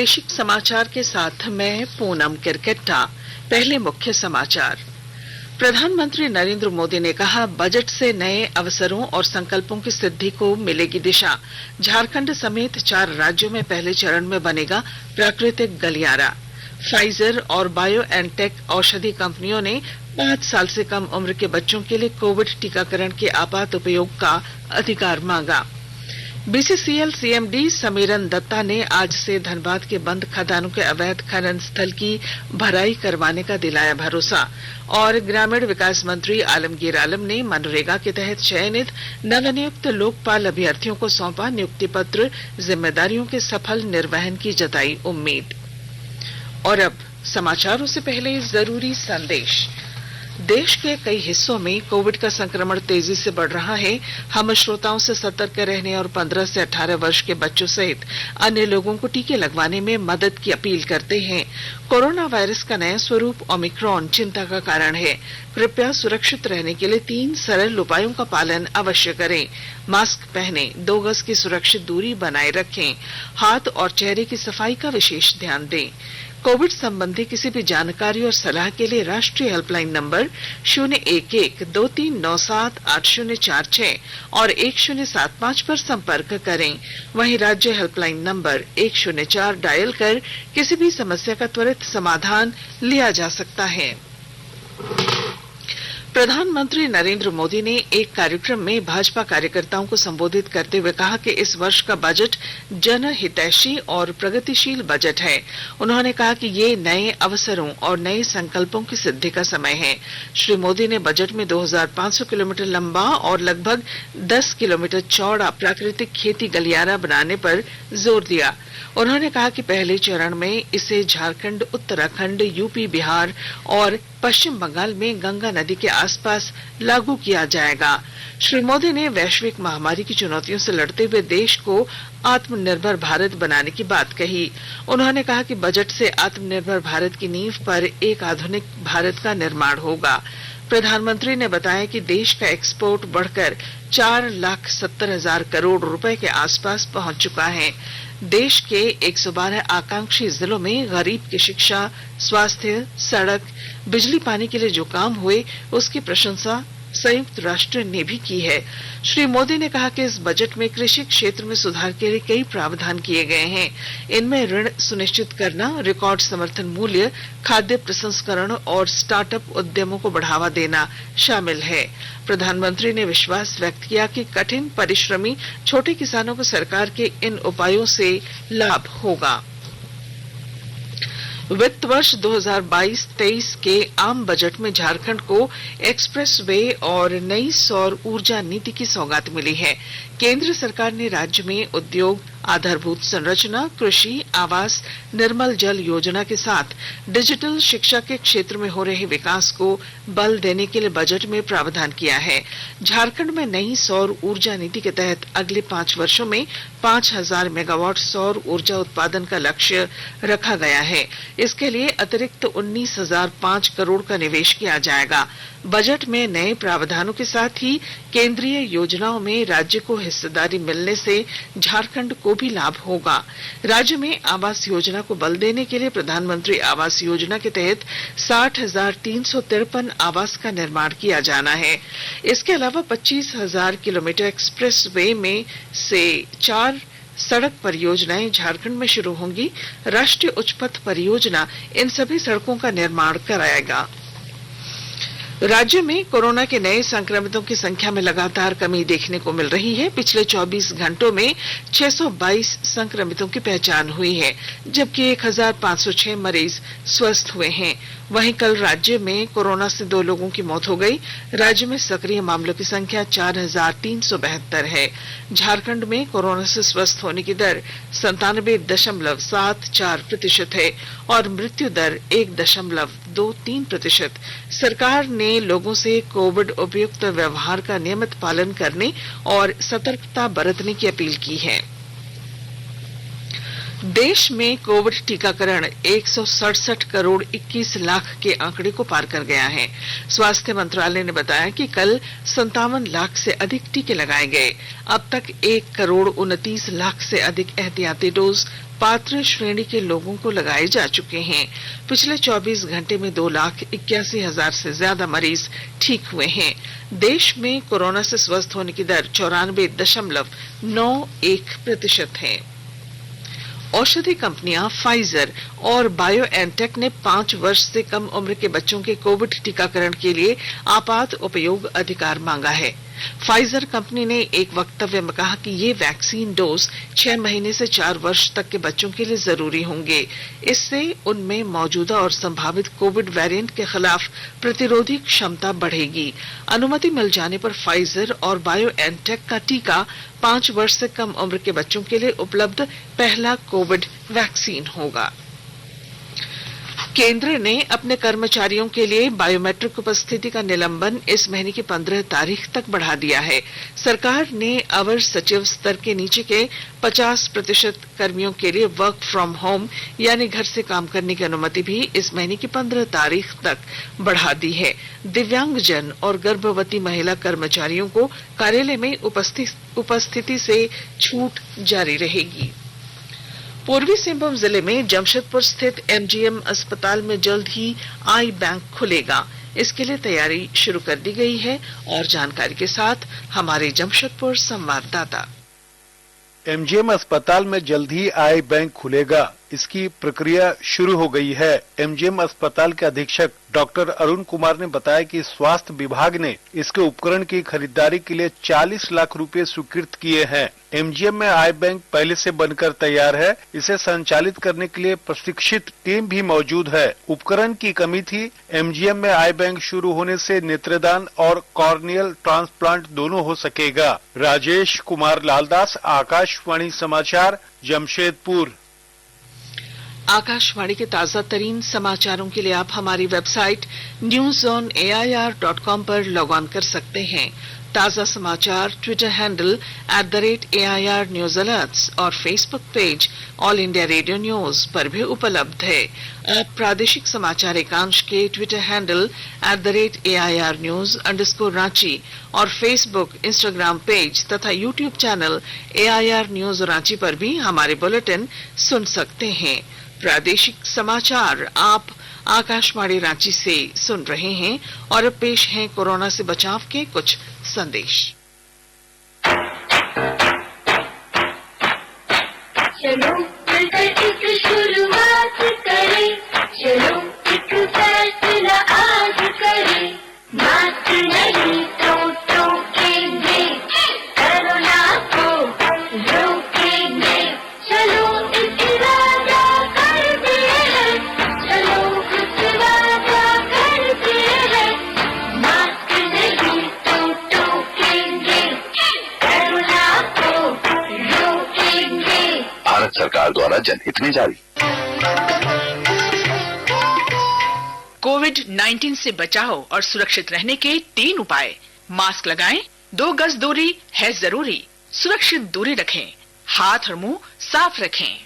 प्रादेशिक समाचार के साथ मैं पूनम किरकेट्टा। पहले मुख्य समाचार। प्रधानमंत्री नरेंद्र मोदी ने कहा, बजट से नए अवसरों और संकल्पों की सिद्धि को मिलेगी दिशा। झारखंड समेत 4 राज्यों में पहले चरण में बनेगा प्राकृतिक गलियारा। फाइजर और बायोएनटेक औषधि कंपनियों ने 5 साल से कम उम्र के बच्चों के लिए कोविड टीकाकरण के आपात उपयोग का अधिकार मांगा। बीसीसीएल सीएमडी समीरन दत्ता ने आज से धनबाद के बंद खदानों के अवैध खनन स्थल की भराई करवाने का दिलाया भरोसा। और ग्रामीण विकास मंत्री आलमगीर आलम ने मनरेगा के तहत चयनित नवनियुक्त लोकपाल अभ्यर्थियों को सौंपा नियुक्ति पत्र। जिम्मेदारियों के सफल निर्वहन की जताई उम्मीद। और अब समाचारों से पहले जरूरी संदेश। देश के कई हिस्सों में कोविड का संक्रमण तेजी से बढ़ रहा है। हम श्रोताओं से सतर्क रहने और 15 से 18 वर्ष के बच्चों सहित अन्य लोगों को टीके लगवाने में मदद की अपील करते हैं। कोरोना वायरस का नया स्वरूप ओमिक्रॉन चिंता का कारण है। कृपया सुरक्षित रहने के लिए 3 सरल उपायों का पालन अवश्य करें। मास्क पहनें, 2 गज की सुरक्षित दूरी बनाए रखें, हाथ और चेहरे की सफाई का विशेष ध्यान दें। कोविड संबंधी किसी भी जानकारी और सलाह के लिए राष्ट्रीय हेल्पलाइन नंबर 011-2397-8046 और 1075 पर संपर्क करें। वहीं राज्य हेल्पलाइन नंबर 104 डायल कर किसी भी समस्या का त्वरित समाधान लिया जा सकता है। प्रधानमंत्री नरेंद्र मोदी ने एक कार्यक्रम में भाजपा कार्यकर्ताओं को संबोधित करते हुए कहा कि इस वर्ष का बजट जनहितैषी और प्रगतिशील बजट है। उन्होंने कहा कि ये नए अवसरों और नए संकल्पों की सिद्धि का समय है। श्री मोदी ने बजट में 2500 किलोमीटर लंबा और लगभग 10 किलोमीटर चौड़ा प्राकृतिक खेती गलियारा बनाने पर जोर दिया। उन्होंने कहा कि पहले चरण में इसे झारखंड, उत्तराखंड, यूपी, बिहार और पश्चिम बंगाल में गंगा नदी के आसपास लागू किया जाएगा। श्री मोदी ने वैश्विक महामारी की चुनौतियों से लड़ते हुए देश को आत्मनिर्भर भारत बनाने की बात कही। उन्होंने कहा कि बजट से आत्मनिर्भर भारत की नींव पर एक आधुनिक भारत का निर्माण होगा। प्रधानमंत्री ने बताया कि देश का एक्सपोर्ट बढ़कर 4,70,000 करोड़ रुपए के आसपास पहुंच चुका है। देश के 112 आकांक्षी जिलों में गरीब की शिक्षा, स्वास्थ्य, सड़क, बिजली, पानी के लिए जो काम हुए उसकी प्रशंसा संयुक्त राष्ट्र ने भी की है। श्री मोदी ने कहा कि इस बजट में कृषि क्षेत्र में सुधार के लिए कई प्रावधान किए गए हैं। इनमें ऋण सुनिश्चित करना, रिकॉर्ड समर्थन मूल्य, खाद्य प्रसंस्करण और स्टार्टअप उद्यमों को बढ़ावा देना शामिल है। प्रधानमंत्री ने विश्वास व्यक्त किया कि कठिन परिश्रमी छोटे किसानों को सरकार के इन उपायों से लाभ होगा। वित्त वर्ष 2022-23 के आम बजट में झारखंड को एक्सप्रेस वे और नई सौर ऊर्जा नीति की सौगात मिली है। केंद्र सरकार ने राज्य में उद्योग, आधारभूत संरचना, कृषि, आवास, निर्मल जल योजना के साथ डिजिटल शिक्षा के क्षेत्र में हो रहे विकास को बल देने के लिए बजट में प्रावधान किया है। झारखंड में नई सौर ऊर्जा नीति के तहत अगले 5 वर्षों में 5,000 मेगावाट सौर ऊर्जा उत्पादन का लक्ष्य रखा गया है। इसके लिए अतिरिक्त 19,005 करोड़ का निवेश किया जाएगा। बजट में नए प्रावधानों के साथ ही केंद्रीय योजनाओं में राज्य को हिस्सेदारी मिलने से झारखंड को भी लाभ होगा। राज्य में आवास योजना को बल देने के लिए प्रधानमंत्री आवास योजना के तहत 60,353 आवास का निर्माण किया जाना है। इसके अलावा 25,000 किलोमीटर एक्सप्रेस वे में से 4 सड़क परियोजनाएं झारखंड में शुरू होंगी। राष्ट्रीय उच्च पथ परियोजना इन सभी सड़कों का निर्माण कराएगा। राज्य में कोरोना के नए संक्रमितों की संख्या में लगातार कमी देखने को मिल रही है। पिछले 24 घंटों में 622 संक्रमितों की पहचान हुई है, जबकि 1,506 मरीज स्वस्थ हुए हैं। वहीं कल राज्य में कोरोना से 2 लोगों की मौत हो गई। राज्य में सक्रिय मामलों की संख्या 4,372 है। झारखंड में कोरोना से स्वस्थ होने की दर 97.74% है और मृत्यु दर 1.23%। सरकार ने लोगों से कोविड उपयुक्त व्यवहार का नियमित पालन करने और सतर्कता बरतने की अपील की है। देश में कोविड टीकाकरण 167 करोड़ 21 लाख के आंकड़े को पार कर गया है। स्वास्थ्य मंत्रालय ने बताया कि कल 57 लाख से अधिक टीके लगाए गए। अब तक 1 करोड़ 29 लाख से अधिक एहतियाती डोज पात्र श्रेणी के लोगों को लगाए जा चुके हैं। पिछले 24 घंटे में 2,81,000 से ज्यादा मरीज ठीक हुए हैं। देश में कोरोना से स्वस्थ होने की दर 94.91% है। औषधि कंपनियां फाइजर और बायोएनटेक ने 5 वर्ष से कम उम्र के बच्चों के कोविड टीकाकरण के लिए आपात उपयोग अधिकार मांगा है। फाइजर कंपनी ने एक वक्तव्य में कहा कि ये वैक्सीन डोज 6 महीने से 4 वर्ष तक के बच्चों के लिए जरूरी होंगे। इससे उनमें मौजूदा और संभावित कोविड वेरिएंट के खिलाफ प्रतिरोधी क्षमता बढ़ेगी। अनुमति मिल जाने पर फाइजर और बायोएनटेक का टीका 5 वर्ष से कम उम्र के बच्चों के लिए उपलब्ध पहला कोविड वैक्सीन होगा। केंद्र ने अपने कर्मचारियों के लिए बायोमेट्रिक उपस्थिति का निलंबन इस महीने की 15 तारीख तक बढ़ा दिया है। सरकार ने अवर सचिव स्तर के नीचे के 50% कर्मियों के लिए वर्क फ्रॉम होम यानी घर से काम करने की अनुमति भी इस महीने की 15 तारीख तक बढ़ा दी है। दिव्यांगजन और गर्भवती महिला कर्मचारियों को कार्यालय में उपस्थिति से छूट जारी रहेगी। पूर्वी सिंहभूम जिले में जमशेदपुर स्थित एमजीएम अस्पताल में जल्द ही आई बैंक खुलेगा। इसके लिए तैयारी शुरू कर दी गई है और जानकारी के साथ हमारे जमशेदपुर संवाददाता। एमजीएम अस्पताल में जल्द ही आई बैंक खुलेगा, इसकी प्रक्रिया शुरू हो गई है। एमजीएम अस्पताल के अधीक्षक डॉक्टर अरुण कुमार ने बताया कि स्वास्थ्य विभाग ने इसके उपकरण की खरीदारी के लिए 40 लाख रुपए स्वीकृत किए हैं। एमजीएम में आई बैंक पहले से बनकर तैयार है। इसे संचालित करने के लिए प्रशिक्षित टीम भी मौजूद है। उपकरण की कमी थी। एमजीएम में आई बैंक शुरू होने से नेत्रदान और कॉर्नियल ट्रांसप्लांट दोनों हो सकेगा। राजेश कुमार लालदास, आकाशवाणी समाचार, जमशेदपुर। आकाशवाणी के ताजा तरीन समाचारों के लिए आप हमारी वेबसाइट newsonair.com पर लॉग ऑन कर सकते हैं। ताजा समाचार Twitter handle @AIR News Alerts और Facebook page all India radio news पर भी उपलब्ध है। आप प्रादेशिक समाचार एकांश के ट्विटर हैंडल @AIR News_Ranchi और फेसबुक, इंस्टाग्राम पेज तथा YouTube channel AIR News Ranchi पर भी हमारे बुलेटिन सुन सकते हैं। प्रादेशिक समाचार आप आकाशवाणी रांची से सुन रहे हैं और अब पेश हैं कोरोना से बचाव के कुछ संदेश। चलो मिलकर एक शुरुआत करें, चलो एक फैसला आज करें, मास्क नहीं तो टोकेंगे, कोरोना को रोकेंगे, चलो इस इरादा करते हैं, चलो कुछ वादा करते हैं, मास्क नहीं तो टोकेंगे, कोरोना को रोकेंगे। भारत सरकार द्वारा जनहित में जारी। कोविड-19 से बचाव और सुरक्षित रहने के 3 उपाय। मास्क लगाएं, 2 गज दूरी है जरूरी, सुरक्षित दूरी रखें, हाथ और मुंह साफ रखें।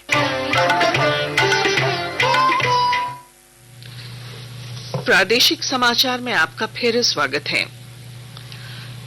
प्रादेशिक समाचार में आपका फिर स्वागत है।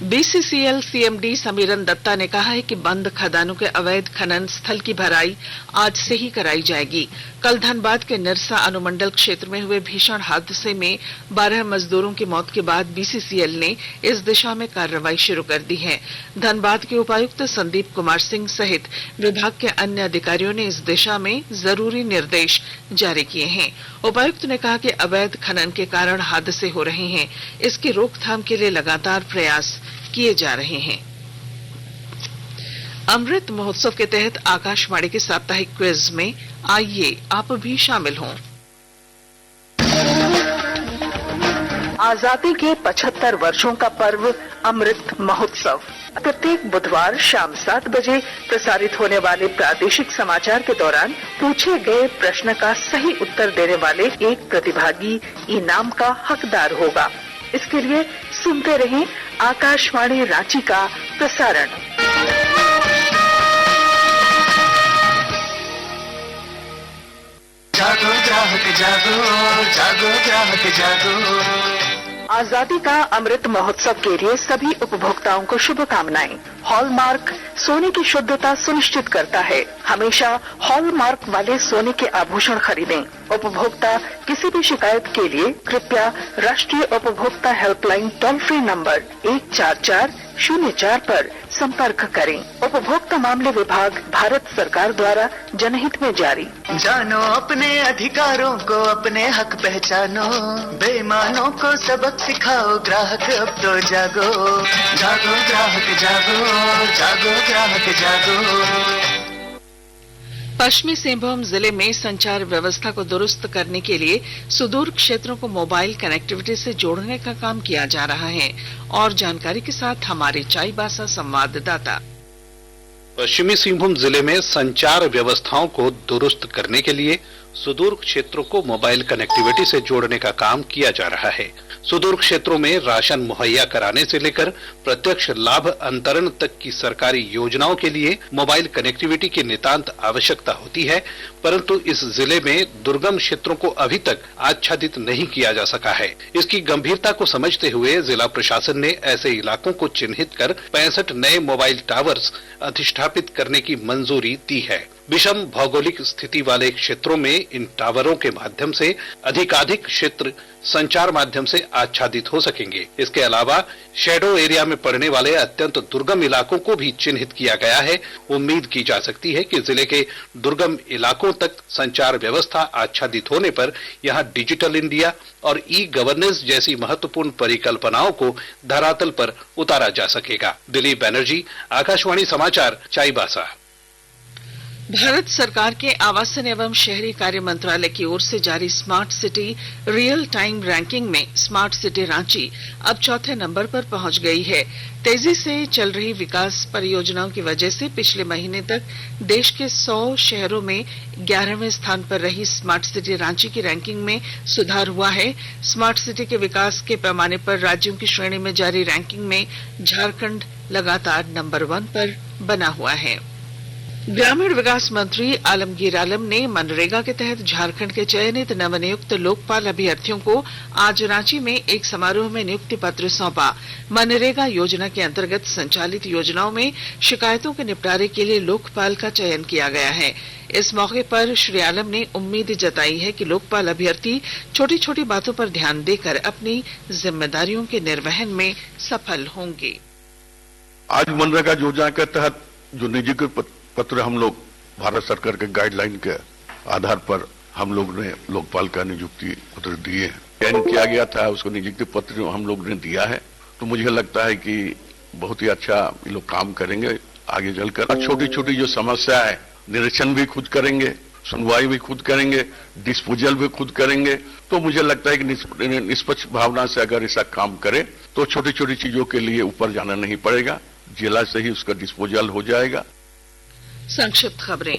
बीसीसीएल सीएमडी समीरन दत्ता ने कहा है कि बंद खदानों के अवैध खनन स्थल की भराई आज से ही कराई जाएगी। कल धनबाद के निरसा अनुमंडल क्षेत्र में हुए भीषण हादसे में 12 मजदूरों की मौत के बाद बीसीसीएल ने इस दिशा में कार्रवाई शुरू कर दी है। धनबाद के उपायुक्त संदीप कुमार सिंह सहित विभाग के अन्य अधिकारियों ने इस दिशा में जरूरी निर्देश जारी किए हैं। उपायुक्त ने कहा कि अवैध खनन के कारण हादसे हो रहे हैं, इसकी रोकथाम के लिए लगातार प्रयास किए जा रहे हैं। अमृत महोत्सव के तहत आकाशवाणी के साप्ताहिक क्विज में आइए आप भी शामिल हों। आजादी के 75 वर्षों का पर्व अमृत महोत्सव प्रत्येक बुधवार शाम 7 बजे प्रसारित होने वाले प्रादेशिक समाचार के दौरान पूछे गए प्रश्न का सही उत्तर देने वाले एक प्रतिभागी इनाम का हकदार होगा। इसके लिए सुनते रहें आकाशवाणी रांची का प्रसारण। जागो ग्राहक जागो, जागो ग्राहक जागो। आजादी का अमृत महोत्सव के लिए सभी उपभोक्ताओं को शुभकामनाएं। हॉलमार्क सोने की शुद्धता सुनिश्चित करता है। हमेशा हॉलमार्क वाले सोने के आभूषण खरीदें। उपभोक्ता किसी भी शिकायत के लिए कृपया राष्ट्रीय उपभोक्ता हेल्पलाइन टोल फ्री नंबर 14404 पर संपर्क करें। उपभोक्ता मामले विभाग, भारत सरकार द्वारा जनहित में जारी। जानो अपने अधिकारों को, अपने हक पहचानो, बेईमानों को सबक सिखाओ, ग्राहक अब तो जागो, जागो ग्राहक जागो, जागो ग्राहक जागो। पश्चिमी सिंहभूम जिले में संचार व्यवस्था को दुरुस्त करने के लिए सुदूर क्षेत्रों को मोबाइल कनेक्टिविटी से जोड़ने का काम किया जा रहा है। और जानकारी के साथ हमारे चाईबासा संवाददाता। पश्चिमी सिंहभूम जिले में संचार व्यवस्थाओं को दुरुस्त करने के लिए सुदूर क्षेत्रों को मोबाइल कनेक्टिविटी से जोड़ने का काम किया जा रहा है। सुदूर क्षेत्रों में राशन मुहैया कराने से लेकर प्रत्यक्ष लाभ अंतरण तक की सरकारी योजनाओं के लिए मोबाइल कनेक्टिविटी की नितांत आवश्यकता होती है, परंतु इस जिले में दुर्गम क्षेत्रों को अभी तक आच्छादित नहीं किया जा सका है। इसकी गंभीरता को समझते हुए जिला प्रशासन ने ऐसे इलाकों को चिन्हित कर 65 नए मोबाइल टावर्स अधिष्ठापित करने की मंजूरी दी है। विषम भौगोलिक स्थिति वाले क्षेत्रों में इन टावरों के माध्यम से अधिकाधिक क्षेत्र संचार माध्यम से आच्छादित हो सकेंगे। इसके अलावा शैडो एरिया में पड़ने वाले अत्यंत दुर्गम इलाकों को भी चिन्हित किया गया है। उम्मीद की जा सकती है कि जिले के दुर्गम इलाकों तक संचार व्यवस्था आच्छादित होने पर यहां डिजिटल इंडिया और ई गवर्नेंस जैसी महत्वपूर्ण परिकल्पनाओं को धरातल पर उतारा जा सकेगा। दिलीप बैनर्जी, आकाशवाणी समाचार, चाईबासा। भारत सरकार के आवासन एवं शहरी कार्य मंत्रालय की ओर से जारी smart city real time ranking में स्मार्ट सिटी रांची अब चौथे नंबर पर पहुंच गई है। तेजी से चल रही विकास परियोजनाओं की वजह से पिछले महीने तक देश के 100 शहरों में 11वें स्थान पर रही स्मार्ट सिटी रांची की रैंकिंग में सुधार हुआ है। स्मार्ट सिटी के विकास के पैमाने पर राज्यों की श्रेणी में जारी रैंकिंग में झारखंड लगातार नंबर 1 पर बना हुआ है। ग्रामीण विकास मंत्री आलमगीर आलम ने मनरेगा के तहत झारखंड के चयनित नवनियुक्त लोकपाल अभ्यर्थियों को आज रांची में एक समारोह में नियुक्ति पत्र सौंपा। मनरेगा योजना के अंतर्गत संचालित योजनाओं में शिकायतों के निपटारे के लिए लोकपाल का चयन किया गया है। इस मौके पर श्री आलम ने उम्मीद जताई है कि लोकपाल अभ्यर्थी छोटी छोटी बातों पर ध्यान देकर अपनी जिम्मेदारियों के निर्वहन में सफल होंगे। आज मनरेगा योजना के तहत जो निजी पत्र हम लोग भारत सरकार के गाइडलाइन के आधार पर हम लोग ने लोकपाल का नियुक्ति पत्र दिए हैं। चयन किया गया था, उसको नियुक्ति पत्र हम लोग ने दिया है, तो मुझे लगता है कि बहुत ही अच्छा ये लोग काम करेंगे आगे चलकर। छोटी छोटी जो समस्या है निरीक्षण भी खुद करेंगे, सुनवाई भी खुद करेंगे, डिस्पोजल भी खुद करेंगे। तो मुझे लगता है कि निष्पक्ष भावना से अगर ऐसा काम करे तो छोटी छोटी चीजों के लिए ऊपर जाना नहीं पड़ेगा, जिला से ही उसका डिस्पोजल हो जाएगा। संक्षिप्त खबरें।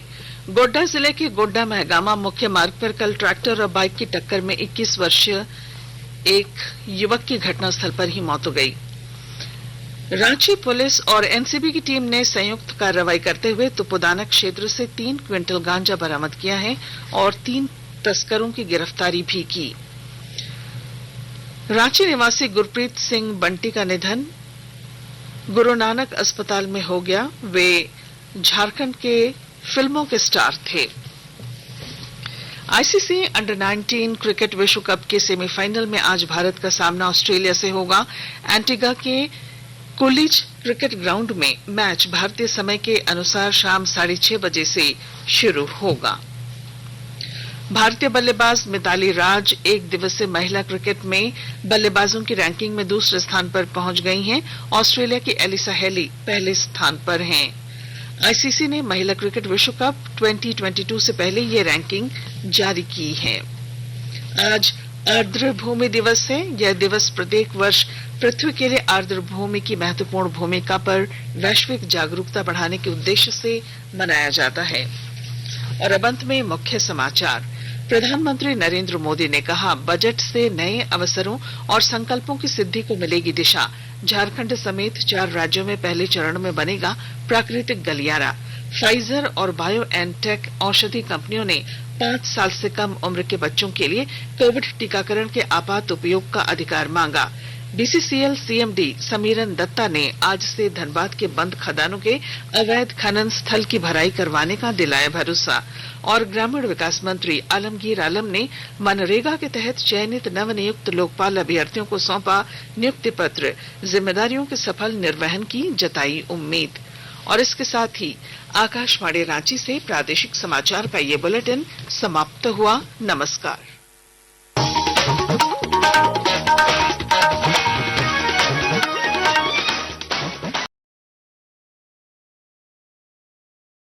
गोड्डा जिले के गोड्डा महगामा मुख्य मार्ग पर कल ट्रैक्टर और बाइक की टक्कर में 21 वर्षीय एक युवक की घटनास्थल पर ही मौत हो गई। रांची पुलिस और एनसीबी की टीम ने संयुक्त कार्रवाई करते हुए तुपुदाना क्षेत्र से 3 क्विंटल गांजा बरामद किया है और 3 तस्करों की गिरफ्तारी भी की। रांची निवासी गुरप्रीत सिंह बंटी का निधन गुरु नानक अस्पताल में हो गया। वे झारखंड के फिल्मों के स्टार थे। आईसीसी अंडर 19 क्रिकेट विश्व कप के सेमीफाइनल में आज भारत का सामना ऑस्ट्रेलिया से होगा। एंटीगा के कुलिज क्रिकेट ग्राउंड में मैच भारतीय समय के अनुसार शाम 6:30 बजे से शुरू होगा। भारतीय बल्लेबाज मिताली राज एक दिवसीय महिला क्रिकेट में बल्लेबाजों की रैंकिंग में दूसरे स्थान पर पहुंच गई हैं। ऑस्ट्रेलिया की एलिसा हेली पहले स्थान पर हैं। आईसीसी ने महिला क्रिकेट विश्व कप 2022 से पहले ये रैंकिंग जारी की है। आज आर्द्र भूमि दिवस है। यह दिवस प्रत्येक वर्ष पृथ्वी के लिए आर्द्र भूमि की महत्वपूर्ण भूमिका पर वैश्विक जागरूकता बढ़ाने के उद्देश्य से मनाया जाता है। और अब अंत में मुख्य समाचार। प्रधानमंत्री नरेंद्र मोदी ने कहा, बजट से नए अवसरों और संकल्पों की सिद्धि को मिलेगी दिशा। झारखंड समेत 4 राज्यों में पहले चरण में बनेगा प्राकृतिक गलियारा। फाइजर और बायोएनटेक औषधि कंपनियों ने 5 साल से कम उम्र के बच्चों के लिए कोविड टीकाकरण के आपात उपयोग का अधिकार मांगा। बीसीसीएल सीएमडी समीरन दत्ता ने आज से धनबाद के बंद खदानों के अवैध खनन स्थल की भराई करवाने का दिलाया भरोसा। और ग्रामीण विकास मंत्री आलमगीर आलम ने मनरेगा के तहत चयनित नवनियुक्त लोकपाल अभ्यर्थियों को सौंपा नियुक्ति पत्र, जिम्मेदारियों के सफल निर्वहन की जताई उम्मीद। और इसके साथ ही आकाशवाणी रांची से प्रादेशिक समाचार का ये बुलेटिन समाप्त हुआ। नमस्कार।